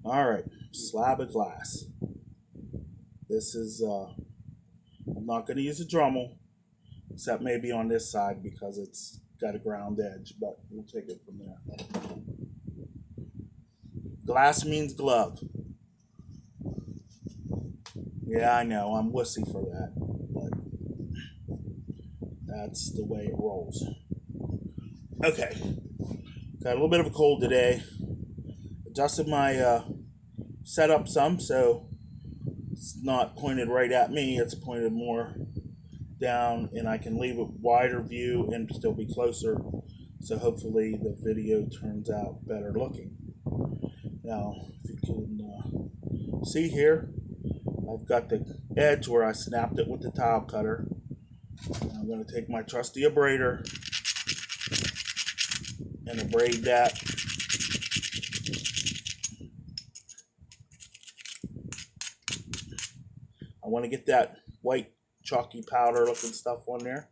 Alright, slab of glass. This is, I'm not going to use a dremel, except maybe on this side because it's got a ground edge, but we'll take it from there. Glass means glove. Yeah, I know, I'm wussy for that, but that's the way it rolls. Okay, got a little bit of a cold today. Adjusted my setup some, so it's not pointed right at me, it's pointed more down, and I can leave a wider view and still be closer, so hopefully the video turns out better looking. Now, if you can see here, I've got the edge where I snapped it with the tile cutter. Now I'm going to take my trusty abrader and abrade that. I want to get that white chalky powder looking stuff on there.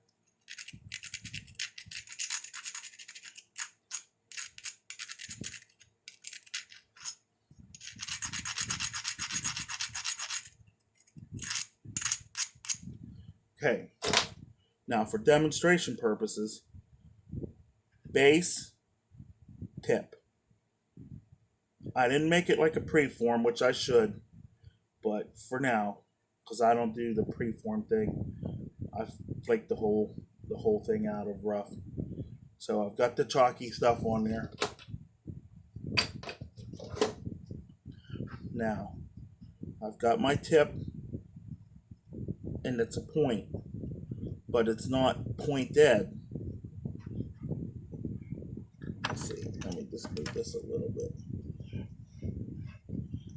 Okay, now for demonstration purposes, base, tip. I didn't make it like a preform, which I should, but for now, because I don't do the preform thing, I've flaked the whole thing out of rough. So I've got the chalky stuff on there. Now, I've got my tip, and it's a point, but it's not point dead. Let's see, let me just move this a little bit,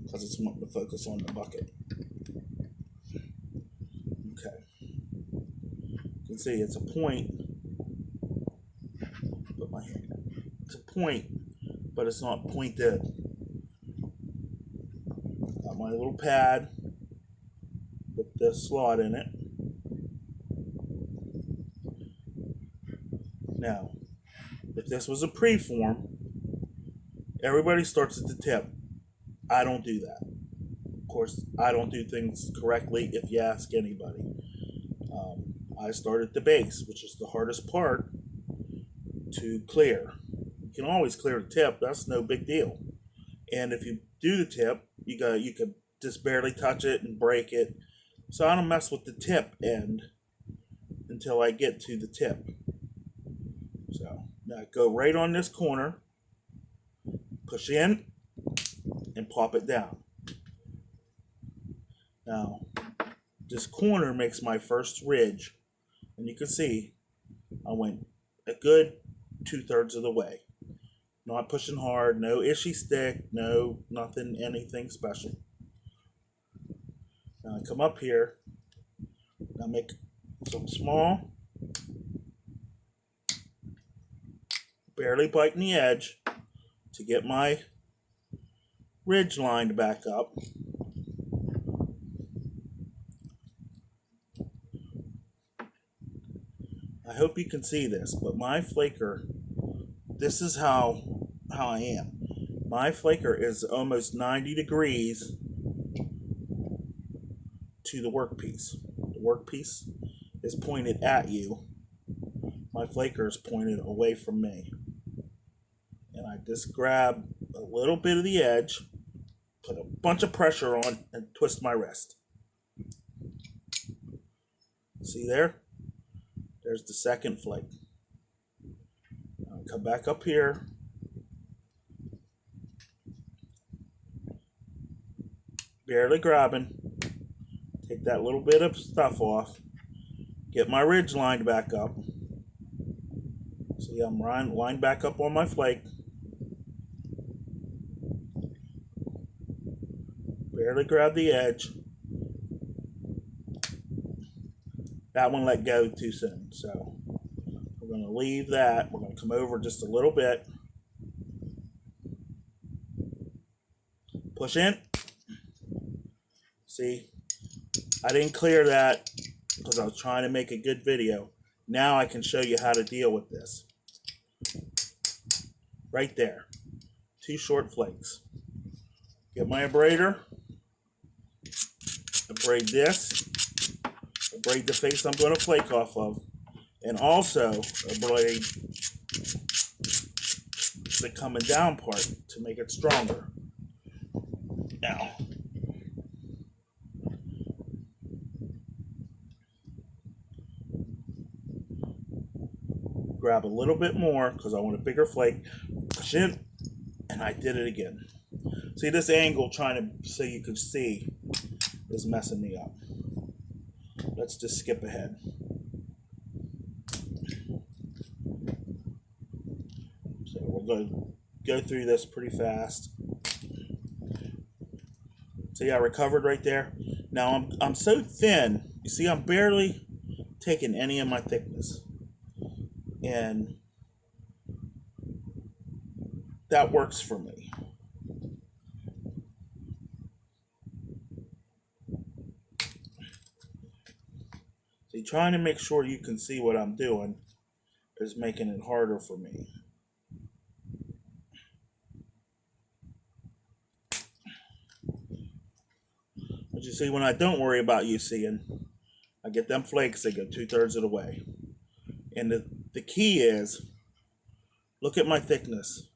because it's wanting to focus on the bucket. Okay, you can see it's a point. Put my hand. It's a point, but it's not point dead. Got my little pad with the slot in it. Now, if this was a preform, everybody starts at the tip. I don't do that. Of course, I don't do things correctly if you ask anybody. I start at the base, which is the hardest part to clear. You can always clear the tip, that's no big deal. And if you do the tip, you could just barely touch it and break it. So I don't mess with the tip end until I get to the tip. So now go right on this corner, push in, and pop it down. Now, this corner makes my first ridge, and you can see I went a good 2/3 of the way. Not pushing hard, no ishy stick, no nothing, anything special. Now I come up here, now make some small, barely biting the edge to get my ridge lined back up. I hope you can see this, but my flaker, this is how I am. My flaker is almost 90 degrees to the workpiece. The workpiece is pointed at you. My flaker is pointed away from me. And I just grab a little bit of the edge, put a bunch of pressure on, and twist my wrist. See there? There's the second flake. Now come back up here. Barely grabbing. Take that little bit of stuff off. Get my ridge lined back up. See, I'm lined back up on my flake. Barely grab the edge. That one let go too soon, so we're going to leave that. We're going to come over just a little bit. Push in. See, I didn't clear that because I was trying to make a good video. Now I can show you how to deal with this. Right there. 2 short flakes. Get my abrader, abrade this, abrade the face I'm going to flake off of, and also abrade the coming down part to make it stronger. Now, grab a little bit more because I want a bigger flake, push in, and I did it again. See, this angle trying to so you can see is messing me up. Let's just skip ahead. So we're going to go through this pretty fast. See, I recovered right there. Now I'm so thin. You see, I'm barely taking any of my thickness, and that works for me. See, trying to make sure you can see what I'm doing is making it harder for me. But you see, when I don't worry about you seeing, I get them flakes, they go 2/3 of the way. And the key is, look at my thickness.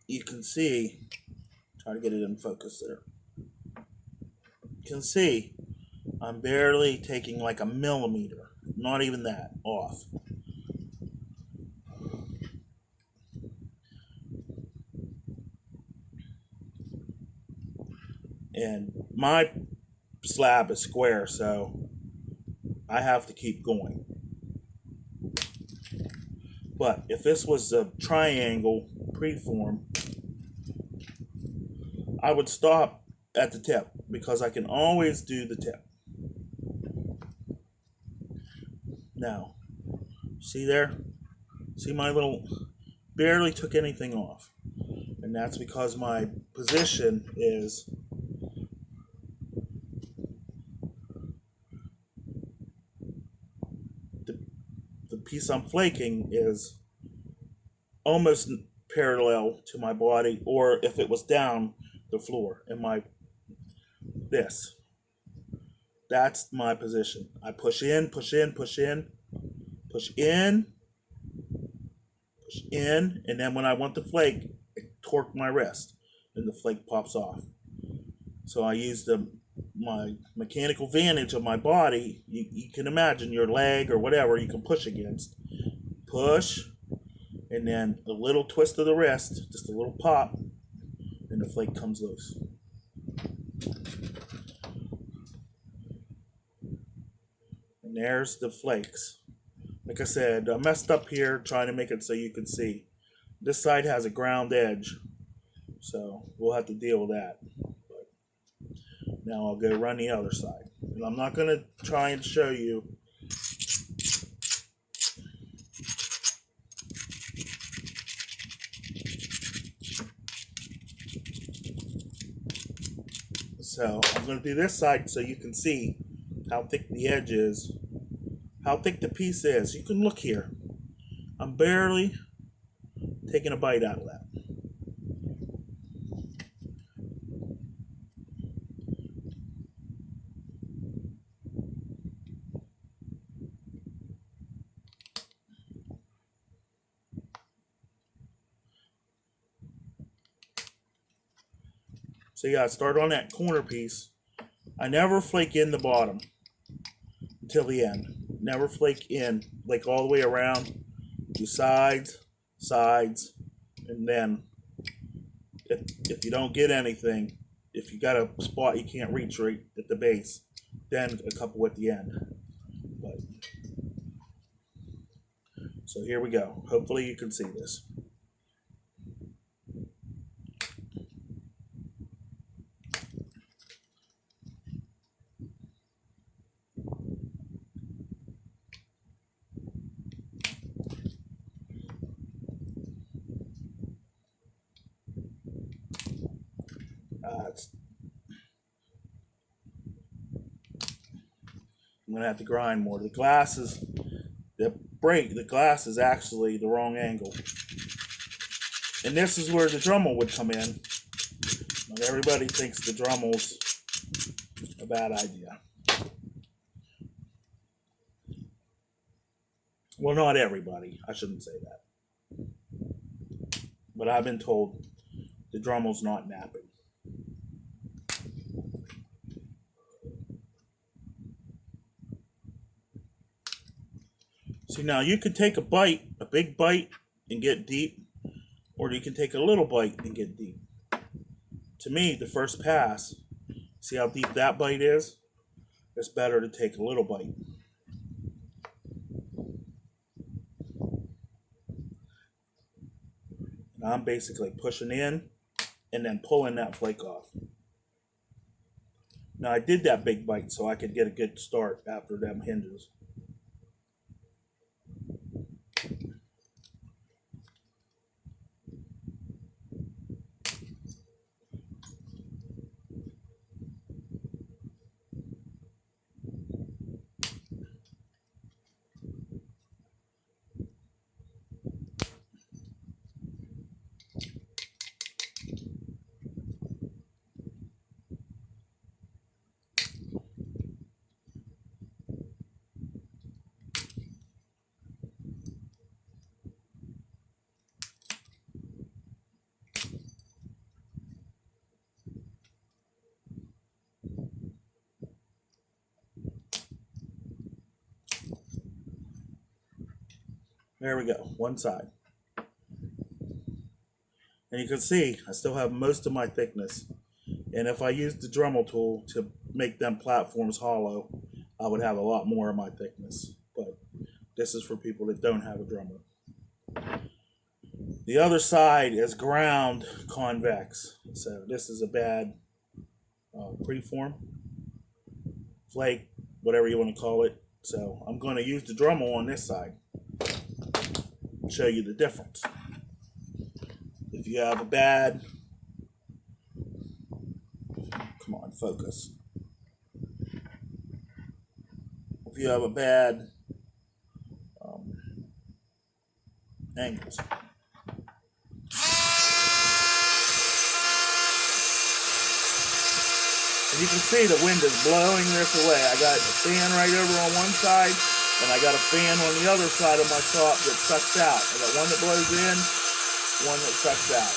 You can see, try to get it in focus there. You can see I'm barely taking like a millimeter, not even that, off. And my slab is square, so I have to keep going. But if this was a triangle preform, I would stop at the tip because I can always do the tip. Now, see there? See my little, barely took anything off. And that's because my position is the piece I'm flaking is almost parallel to my body, or if it was down the floor in my that's my position. I push in, push in, push in, push in, push in, and then when I want the flake, I torque my wrist and the flake pops off. So I use my mechanical advantage of my body. You can imagine your leg or whatever you can push against. Push, and then a little twist of the wrist, just a little pop, and the flake comes loose. And there's the flakes. Like I said, I messed up here trying to make it so you can see. This side has a ground edge, so we'll have to deal with that. But now I'll go run the other side. And I'm not going to try and show you so I'm going to do this side so you can see how thick the edge is, how thick the piece is. You can look here. I'm barely taking a bite out of that. So yeah, I start on that corner piece. I never flake in the bottom until the end. Never flake in, like all the way around. Do sides, sides, and then if you don't get anything, if you got a spot you can't reach right at the base, then a couple at the end. But so here we go. Hopefully you can see this. I'm gonna have to grind more. The glass is the glass is actually the wrong angle. And this is where the dremel would come in. But everybody thinks the Dremel's a bad idea. Well, not everybody. I shouldn't say that. But I've been told the Dremel's not napping. See, now you can take a big bite, and get deep, or you can take a little bite and get deep. To me, the first pass, see how deep that bite is? It's better to take a little bite. And I'm basically pushing in and then pulling that flake off. Now I did that big bite so I could get a good start after them hinges. There we go, one side. And you can see I still have most of my thickness. And if I used the Dremel tool to make them platforms hollow, I would have a lot more of my thickness. But this is for people that don't have a Dremel. The other side is ground convex. So this is a bad preform, flake, whatever you want to call it. So I'm going to use the Dremel on this side. Show you the difference. If you have a bad, come on, focus. If you have a bad angles. And you can see the wind is blowing this away. I got a fan right over on one side, and I got a fan on the other side of my shop that sucks out. I got one that blows in, one that sucks out.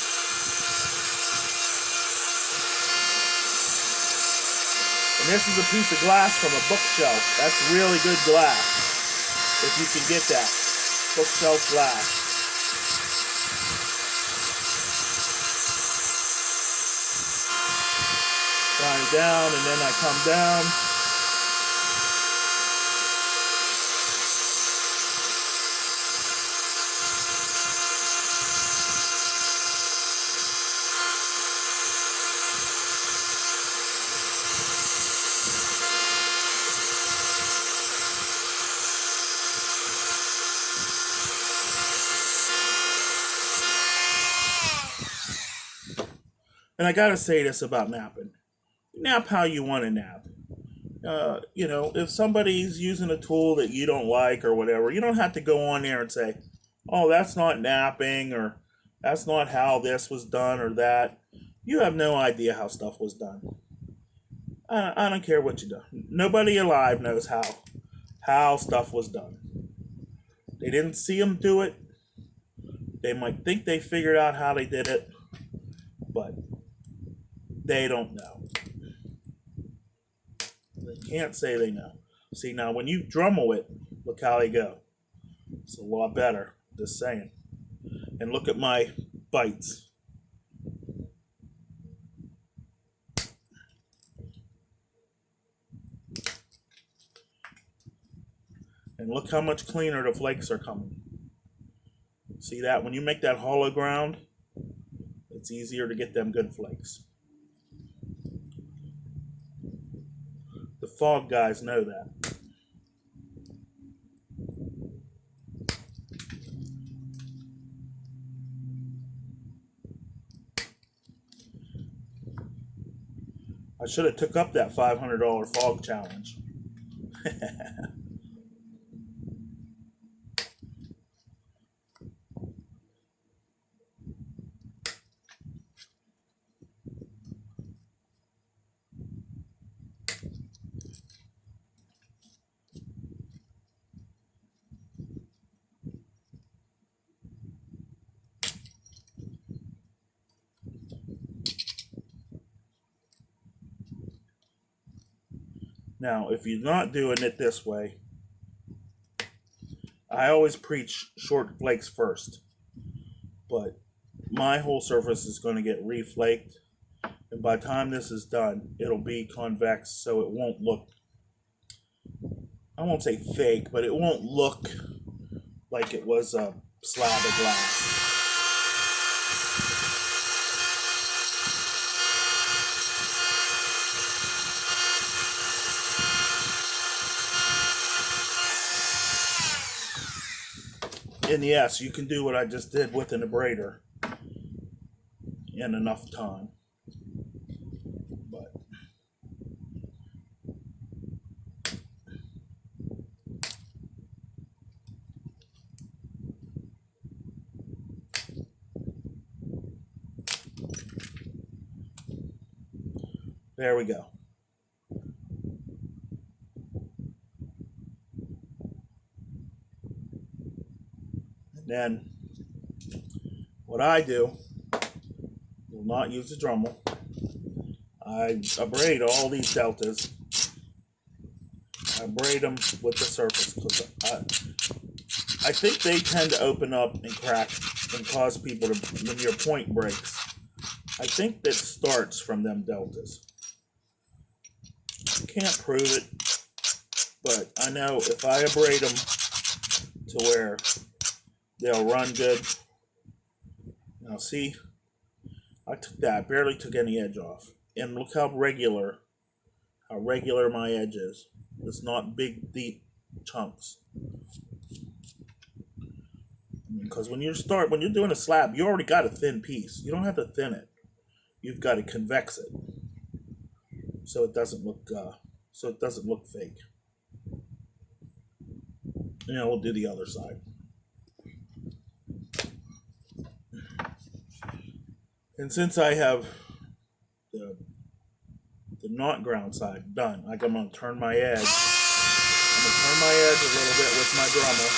And this is a piece of glass from a bookshelf. That's really good glass, if you can get that. Bookshelf glass. Slide down, and then I come down. And I gotta say this about napping. Nap how you want to nap. If somebody's using a tool that you don't like or whatever, you don't have to go on there and say, oh, that's not napping, or that's not how this was done or that. You have no idea how stuff was done. I don't care what you do. Nobody alive knows how stuff was done. They didn't see them do it. They might think they figured out how they did it, but they don't know. They can't say they know. See, now when you Dremel it, look how they go. It's a lot better, just saying. And look at my bites. And look how much cleaner the flakes are coming. See that? When you make that hollow ground, it's easier to get them good flakes. The fog guys know that. I should have took up that $500 fog challenge. Now, if you're not doing it this way, I always preach short flakes first, but my whole surface is going to get reflaked, and by the time this is done, it'll be convex, so it won't look, I won't say fake, but it won't look like it was a slab of glass. And yes, you can do what I just did with an abrader in enough time. But there we go. And then what I do, will not use a dremel. I abrade all these deltas. I abrade them with the surface because I think they tend to open up and crack and cause people to, when your point breaks. I think that starts from them deltas. Can't prove it, but I know if I abrade them to where they'll run good. Now see, I took that, barely took any edge off. And look how regular my edge is. It's not big, deep chunks. Because when you're doing a slab, you already got a thin piece. You don't have to thin it. You've got to convex it, so it doesn't look fake. Yeah, we'll do the other side. And since I have the not ground side done, I'm going to turn my edge. I'm going to turn my edge a little bit with my dremel.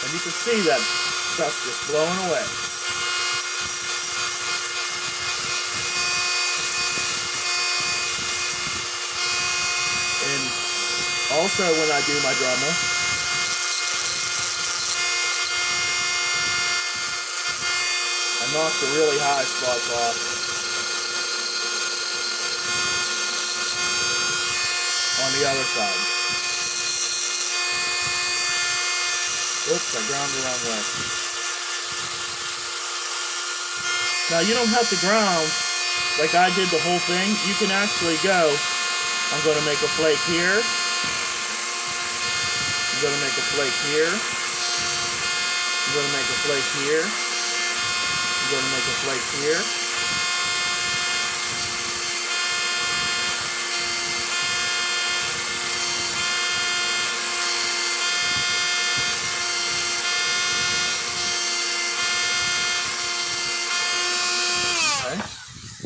And you can see that stuff just blowing away. And also when I do my dremel, I knock the really high spots off on the other side. Oops, I ground the wrong way. Now you don't have to ground like I did the whole thing. You can actually go, I'm going to make a flake here. I'm going to make a flake here. I'm going to make a flake here. I'm going to make a flake here.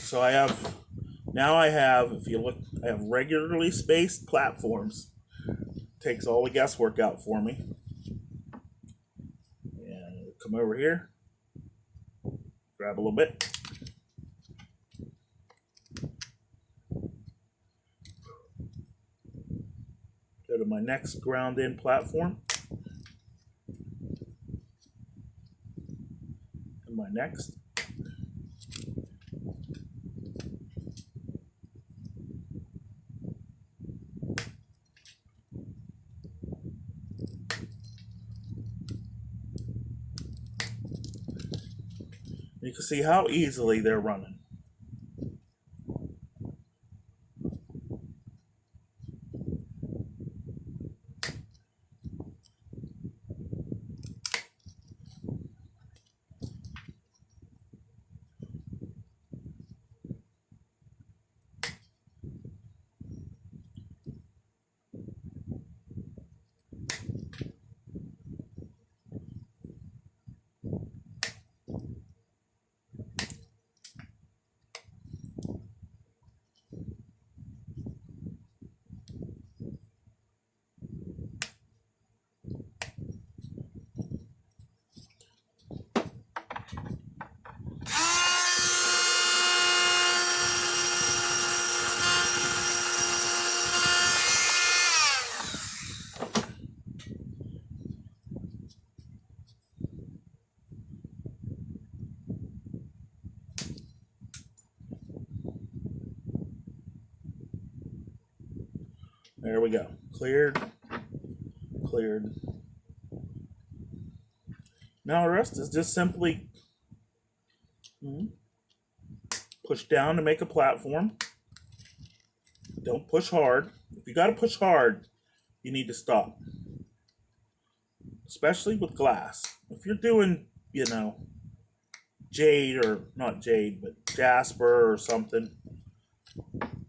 So I have, if you look, I have regularly spaced platforms. Takes all the guesswork out for me. And come over here, grab a little bit. Go to my next ground in platform. And my next. You can see how easily they're running. There we go. Cleared. Cleared. Now the rest is just simply push down to make a platform. Don't push hard. If you got to push hard, you need to stop. Especially with glass. If you're doing, jade, or not jade, but jasper or something,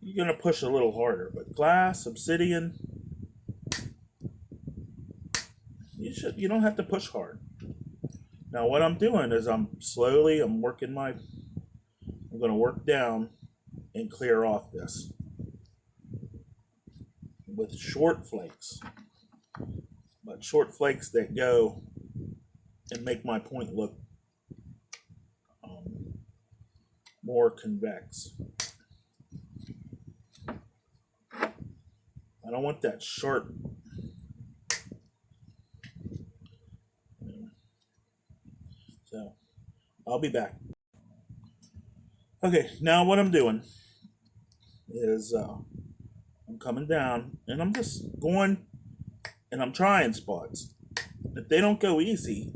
you're going to push a little harder. But glass, obsidian, you don't have to push hard. Now what I'm doing is I'm going to work down and clear off this with short flakes. But short flakes that go and make my point look more convex. I don't want that sharp. So I'll be back. Okay, now what I'm doing is I'm coming down and I'm just going and I'm trying spots. If they don't go easy,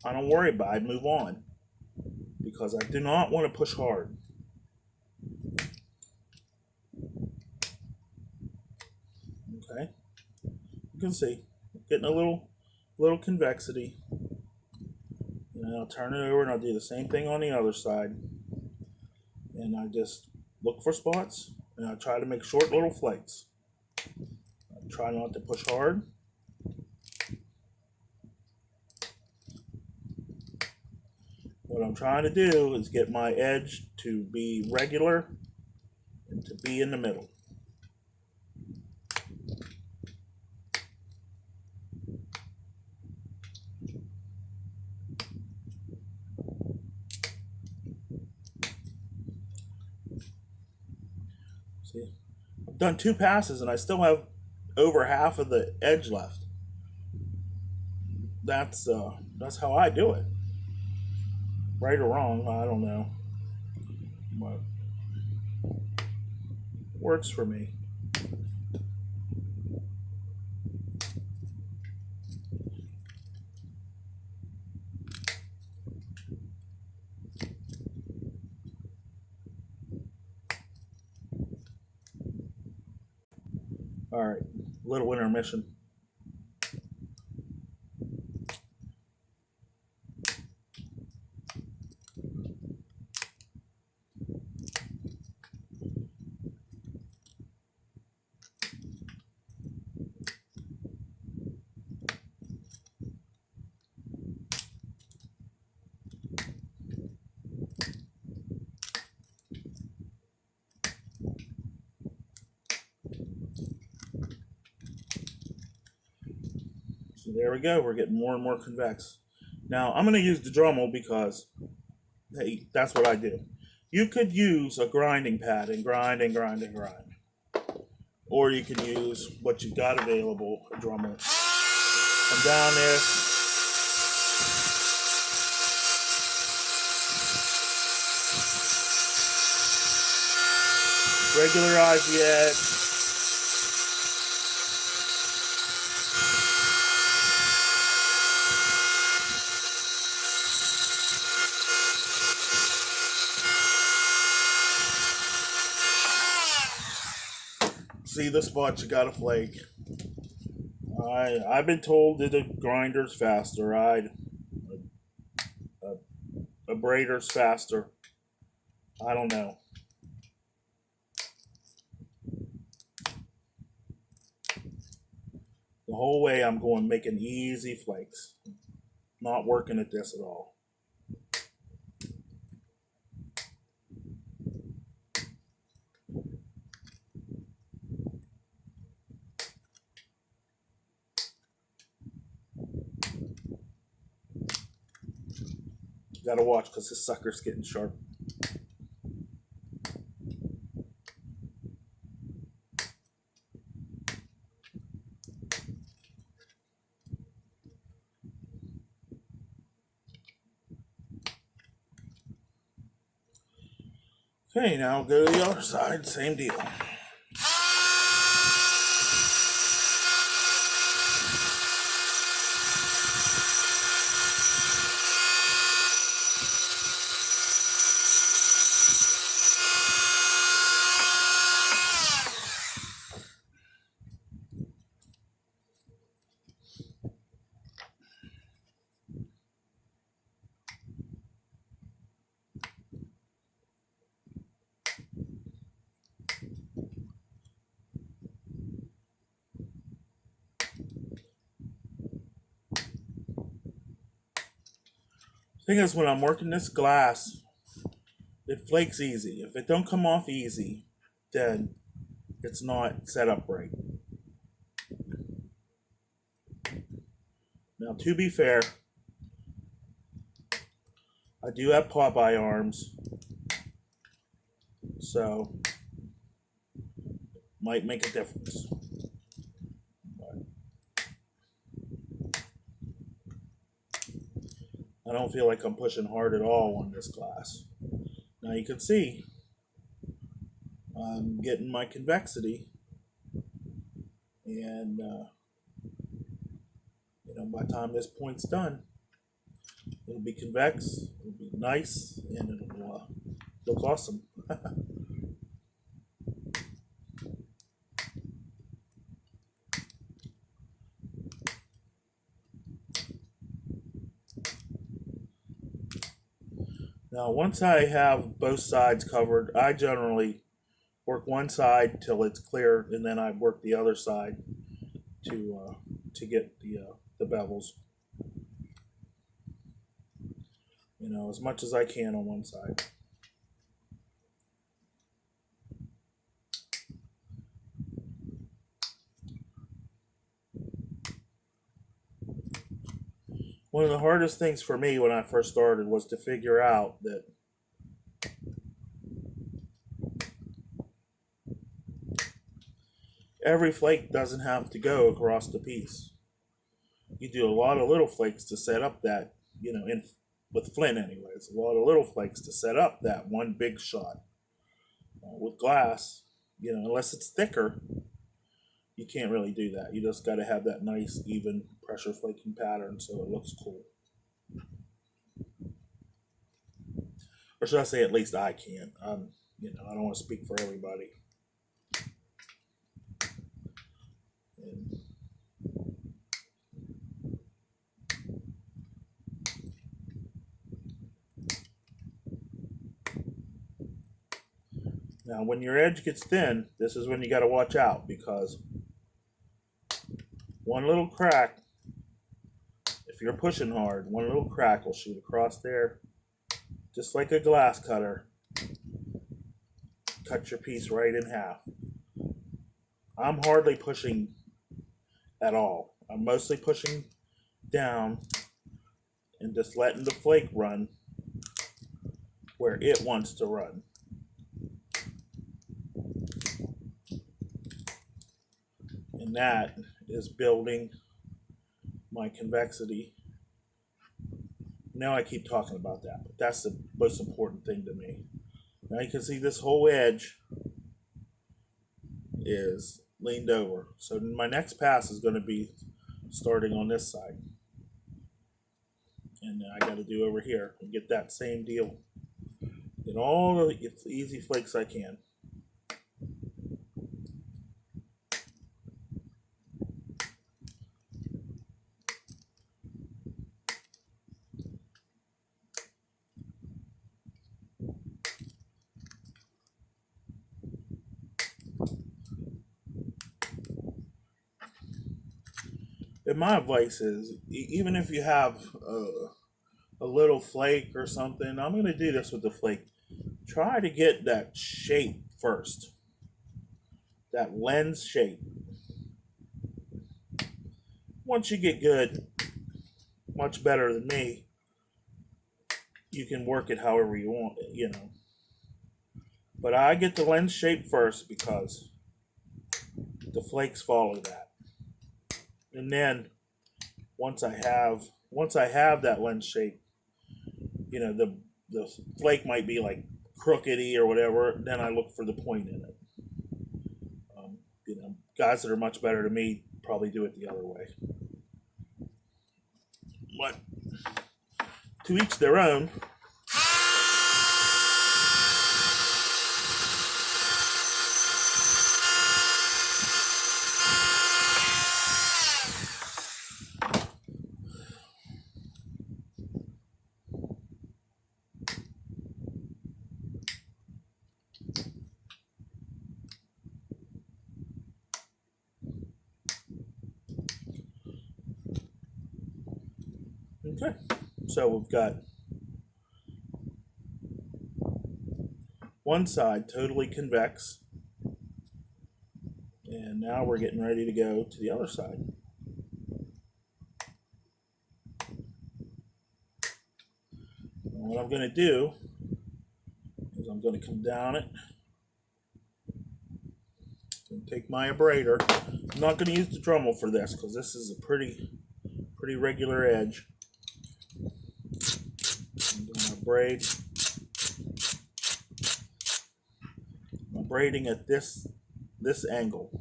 I don't worry about it, move on. Because I do not want to push hard. Okay, you can see getting a little convexity. And I'll turn it over and I'll do the same thing on the other side. And I just look for spots and I try to make short little flakes. I try not to push hard. What I'm trying to do is get my edge to be regular and to be in the middle. See, I've done 2 passes and I still have over half of the edge left. That's how I do it. Right or wrong, I don't know. But works for me. All right, little intermission. So there we go. We're getting more and more convex. Now I'm going to use the dremel because, hey, that's what I do. You could use a grinding pad and grind and grind and grind. Or you can use what you've got available, a dremel. Come down there. Regularize the edge. See the spot you gotta flake. I've been told that a grinder's faster. A braider's faster. I don't know. The whole way I'm going making easy flakes. Not working at this at all. Gotta watch because this sucker's getting sharp. Okay, now go to the other side, same deal. Thing is, when I'm working this glass, it flakes easy. If it don't come off easy, then it's not set up right. Now, to be fair, I do have Popeye arms, so might make a difference. But I don't feel like I'm pushing hard at all on this glass. Now you can see I'm getting my convexity, and by the time this point's done, it'll be convex, it'll be nice, and it'll look awesome. Now, once I have both sides covered, I generally work one side till it's clear, and then I work the other side to get the bevels, as much as I can on one side. One of the hardest things for me when I first started was to figure out that every flake doesn't have to go across the piece. You do a lot of little flakes to set up that, with flint anyways, a lot of little flakes to set up that one big shot. With glass, unless it's thicker, you can't really do that. You just got to have that nice, even pressure flaking pattern so it looks cool. Or should I say, at least I can. I don't want to speak for everybody. Now, when your edge gets thin, this is when you got to watch out, because one little crack, if you're pushing hard, one little crack will shoot across there, just like a glass cutter. Cut your piece right in half. I'm hardly pushing at all. I'm mostly pushing down and just letting the flake run where it wants to run. And that is building my convexity. Now I keep talking about that, but that's the most important thing to me. Now you can see this whole edge is leaned over. So my next pass is going to be starting on this side. And I got to do over here and get that same deal. Get all the easy flakes I can. And my advice is, even if you have a little flake or something, I'm going to do this with the flake. Try to get that shape first. That lens shape. Once you get good, much better than me, you can work it however you want, But I get the lens shape first because the flakes follow that. And then once I have that lens shape, the flake might be like crookedy or whatever. Then I look for the point in it. Guys that are much better than me probably do it the other way. But to each their own. Okay, so we've got one side totally convex. And now we're getting ready to go to the other side. And what I'm going to do is I'm going to come down it and take my abrader. I'm not going to use the Dremel for this because this is a pretty regular edge. I'm going to braid. I'm braiding at this angle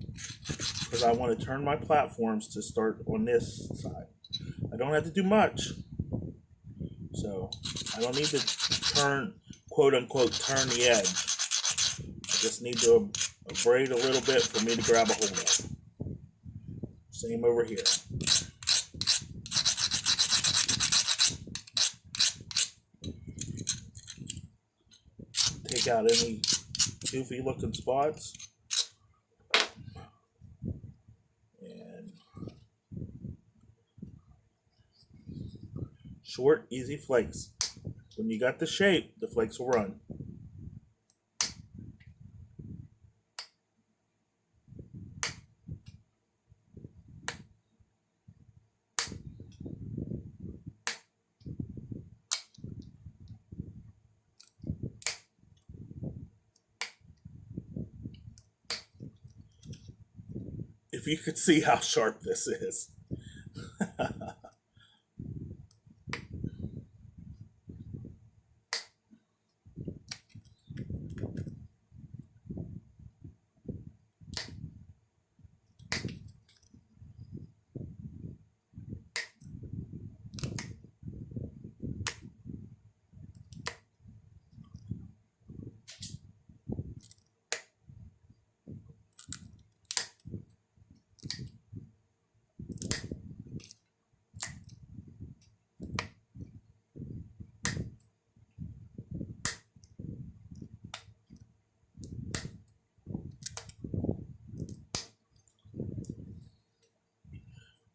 because I want to turn my platforms to start on this side. I don't have to do much, so I don't need to turn, quote unquote, turn the edge. I just need to braid a little bit for me to grab a hold of. Same over here. Take out any goofy looking spots. And short, easy flakes. When you got the shape, the flakes will run. If you could see how sharp this is.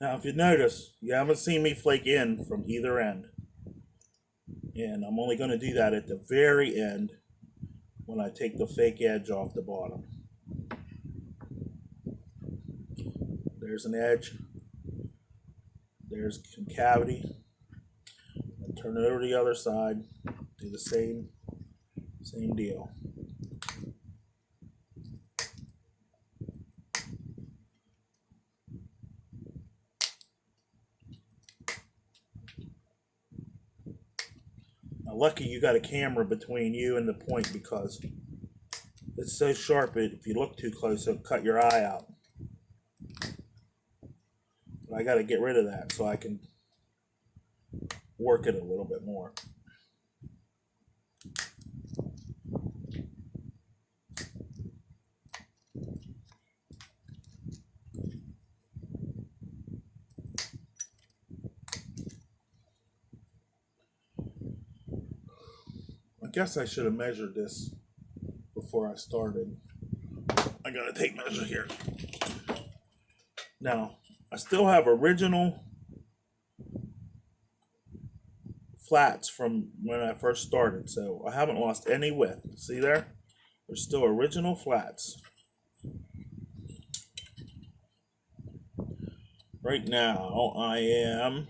Now, if you notice, you haven't seen me flake in from either end. And I'm only going to do that at the very end when I take the fake edge off the bottom. There's an edge. There's concavity. I'll turn it over to the other side. Do the same deal. Now, lucky you got a camera between you and the point because it's so sharp. If you look too close, it'll cut your eye out. But I got to get rid of that so I can work it a little bit more. I guess I should have measured this before I started. I got a tape measure here. Now, I still have original flats from when I first started, so I haven't lost any width. See there? There's still original flats. Right now, I am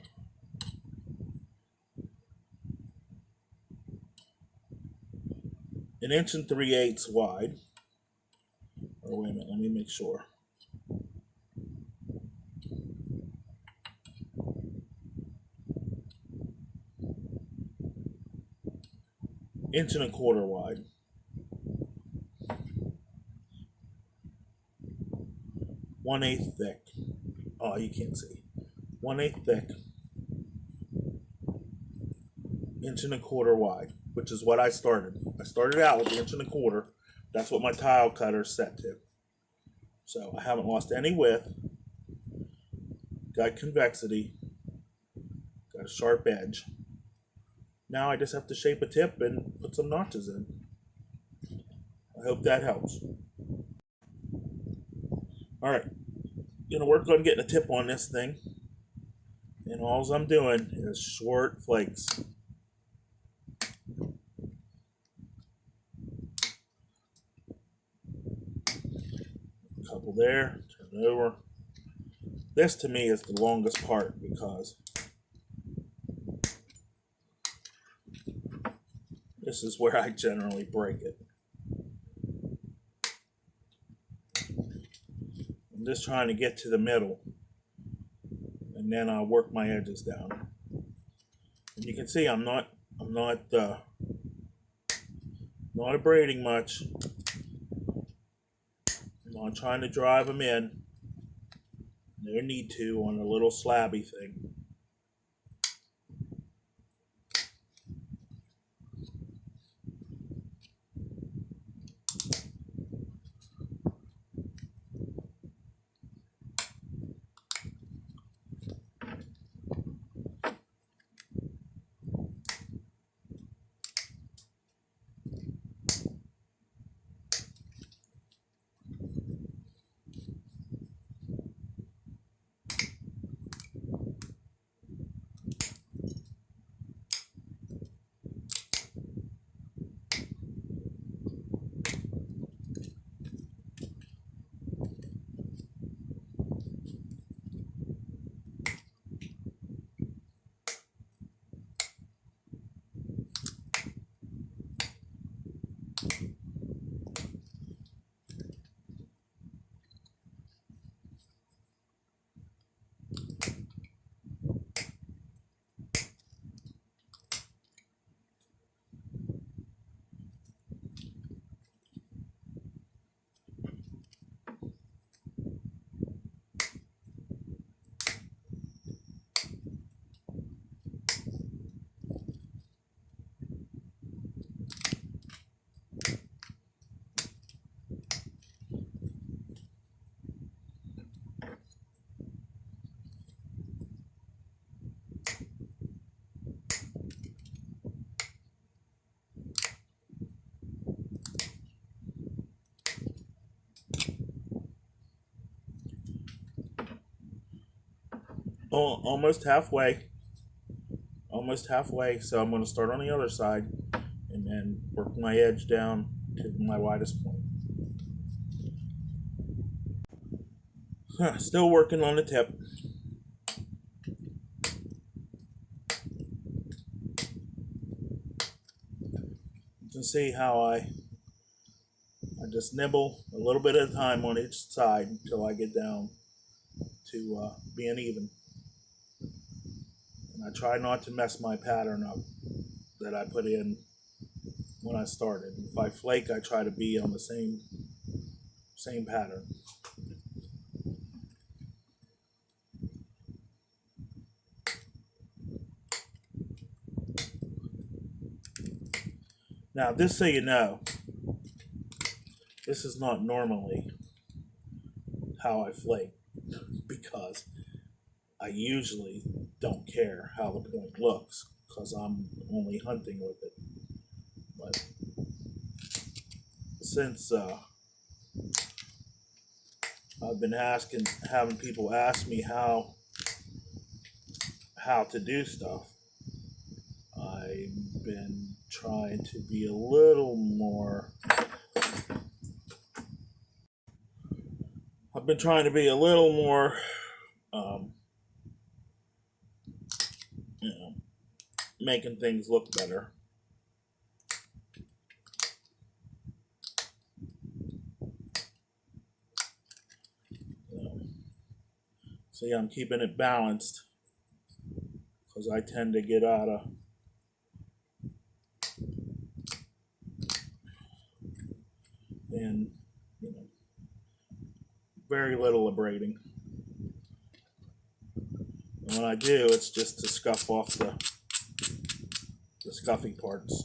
an inch and 3/8 wide. Or wait a minute, let me make sure. Inch and a quarter wide. 1/8 thick. Oh, you can't see. 1/8 thick. Inch and a quarter wide, which is what I started. I started out with the inch and a quarter. That's what my tile cutter is set to. So I haven't lost any width. Got convexity. Got a sharp edge. Now I just have to shape a tip and put some notches in. I hope that helps. Alright, gonna work on getting a tip on this thing. And all I'm doing is short flakes. Couple there, turn it over. This to me is the longest part because this is where I generally break it. I'm just trying to get to the middle, and then I'll work my edges down. And you can see I'm not abrading much. I'm not trying to drive them in. No need to on a little slabby thing. Oh, almost halfway. So I'm going to start on the other side and then work my edge down to my widest point. Still working on the tip. You can see how I just nibble a little bit at a time on each side until I get down to being even. And I try not to mess my pattern up that I put in when I started. If I flake, I try to be on the same pattern. Now, just so you know, this is not normally how I flake because I usually don't care how the point looks because I'm only hunting with it. But since I've been having people ask me how to do stuff, I've been trying to be a little more. Making things look better. See, I'm keeping it balanced because I tend to get out of and very little abrading. And when I do, it's just to scuff off the scuffy parts.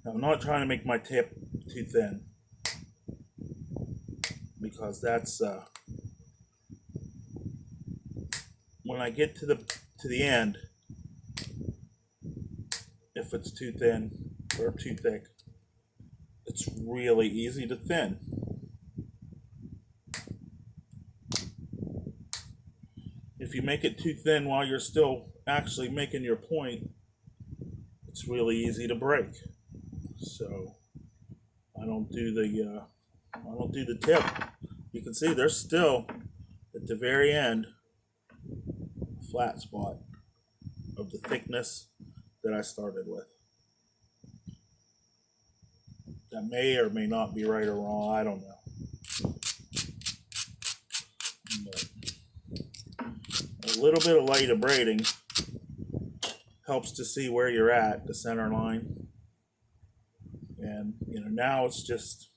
I'm not trying to make my tip too thin because that's when I get to the end, if it's too thin or too thick, it's really easy to thin. If you make it too thin while you're still actually making your point, it's really easy to break. So I don't do the tip. You can see there's still at the very end a flat spot of the thickness that I started with. That may or may not be right or wrong, I don't know. But a little bit of light abrading helps to see where you're at, the center line. And now it's just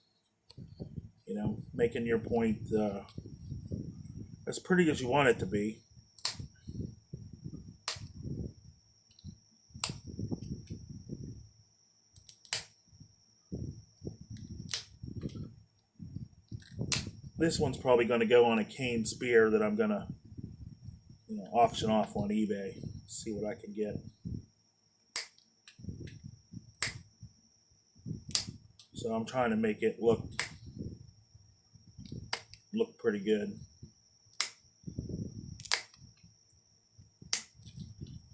making your point as pretty as you want it to be. This one's probably going to go on a cane spear that I'm going to auction off on eBay. See what I can get. So I'm trying to make it look pretty good.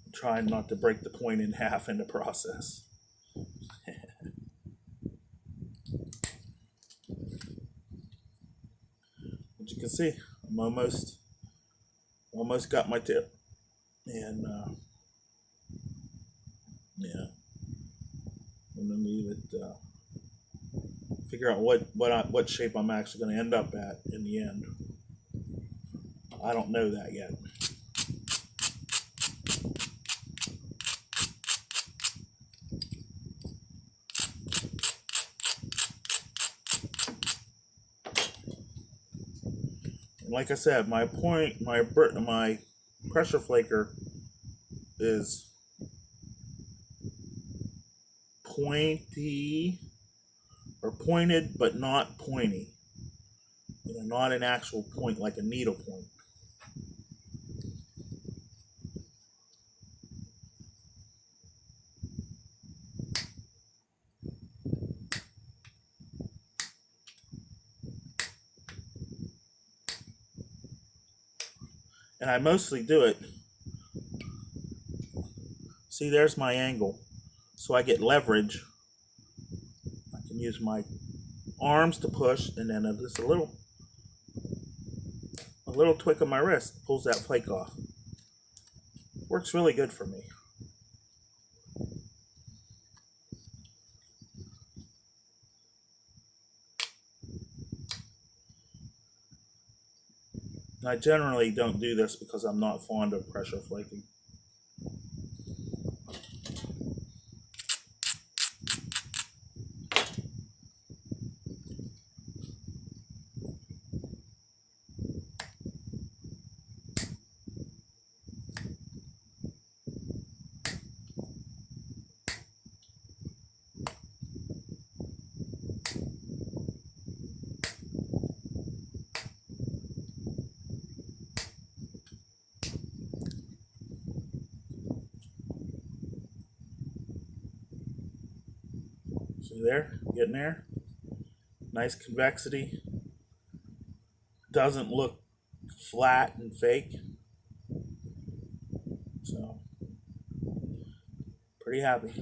I'm trying not to break the point in half in the process. As you can see, I'm almost got my tip, and yeah, I'm gonna leave it. Figure out what shape I'm actually going to end up at in the end. I don't know that yet. And like I said, my pressure flaker is pointy or pointed but not pointy. Not an actual point like a needle point. And I mostly do it. See, there's my angle. So I get leverage. I can use my arms to push, and then just a little tweak of my wrist pulls that flake off. Works really good for me. I generally don't do this because I'm not fond of pressure flaking. See there? Getting there? Nice convexity. Doesn't look flat and fake. So, pretty happy.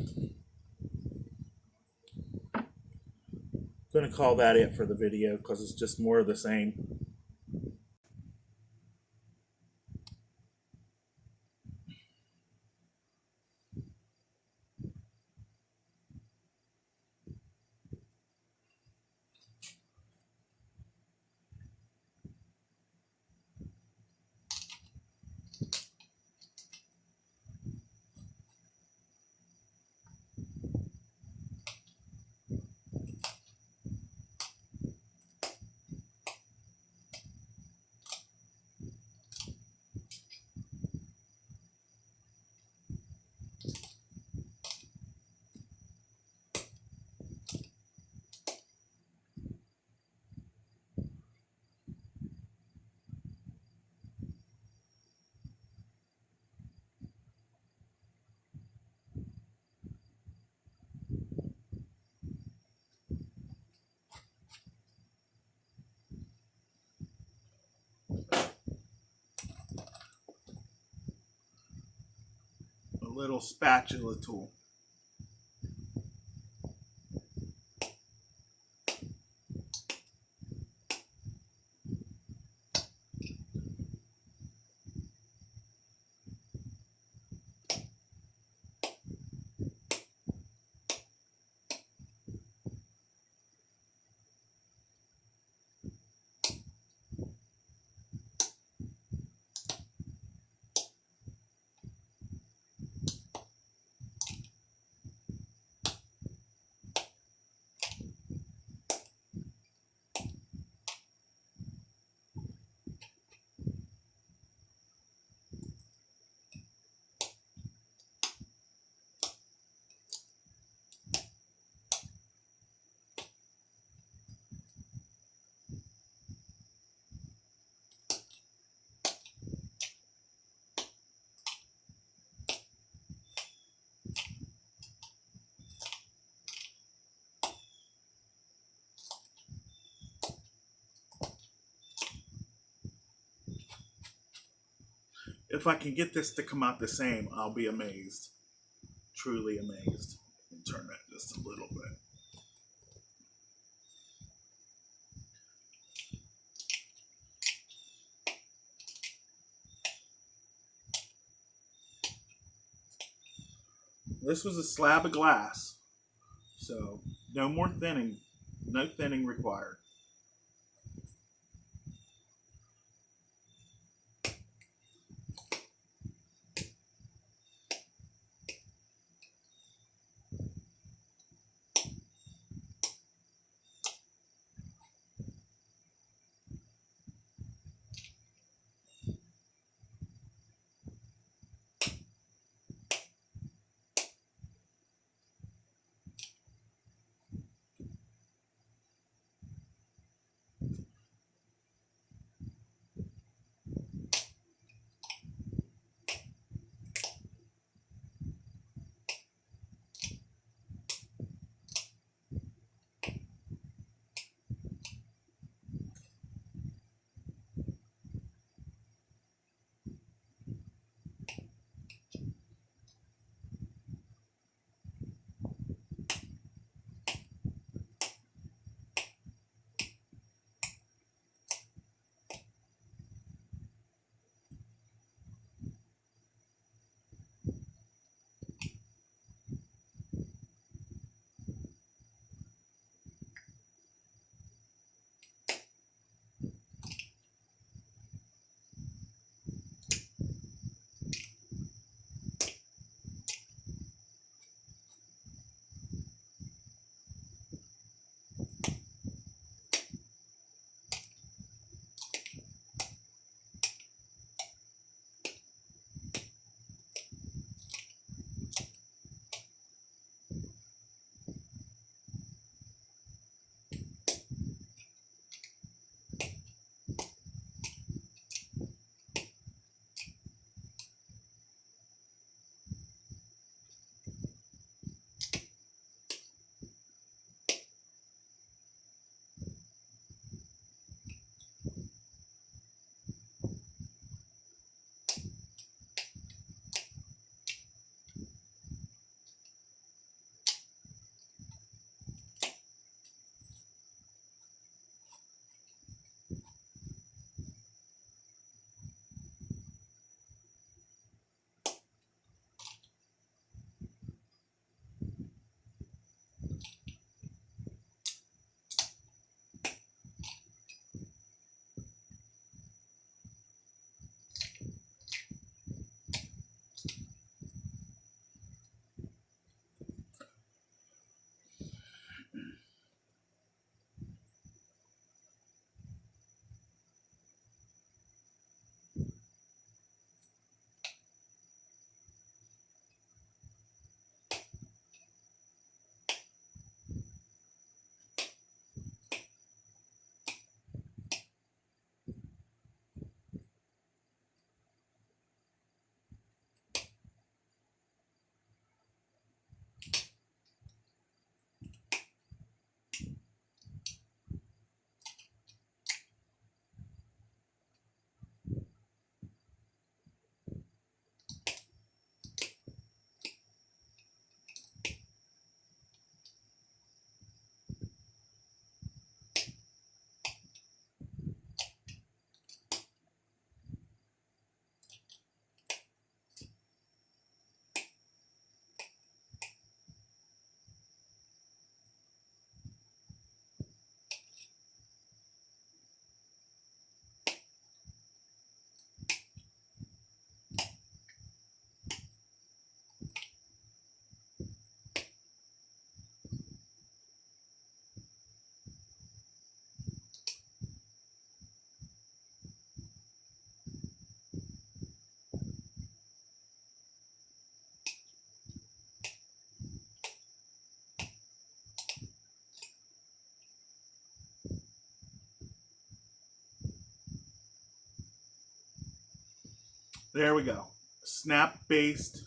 I'm going to call that it for the video because it's just more of the same. little spatula tool. If I can get this to come out the same, I'll be amazed. Truly amazed. Turn that just a little bit. This was a slab of glass, so no more thinning. No thinning required. There we go. Snap-based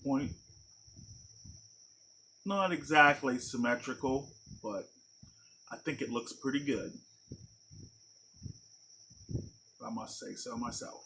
point. Not exactly symmetrical, but I think it looks pretty good. I must say so myself.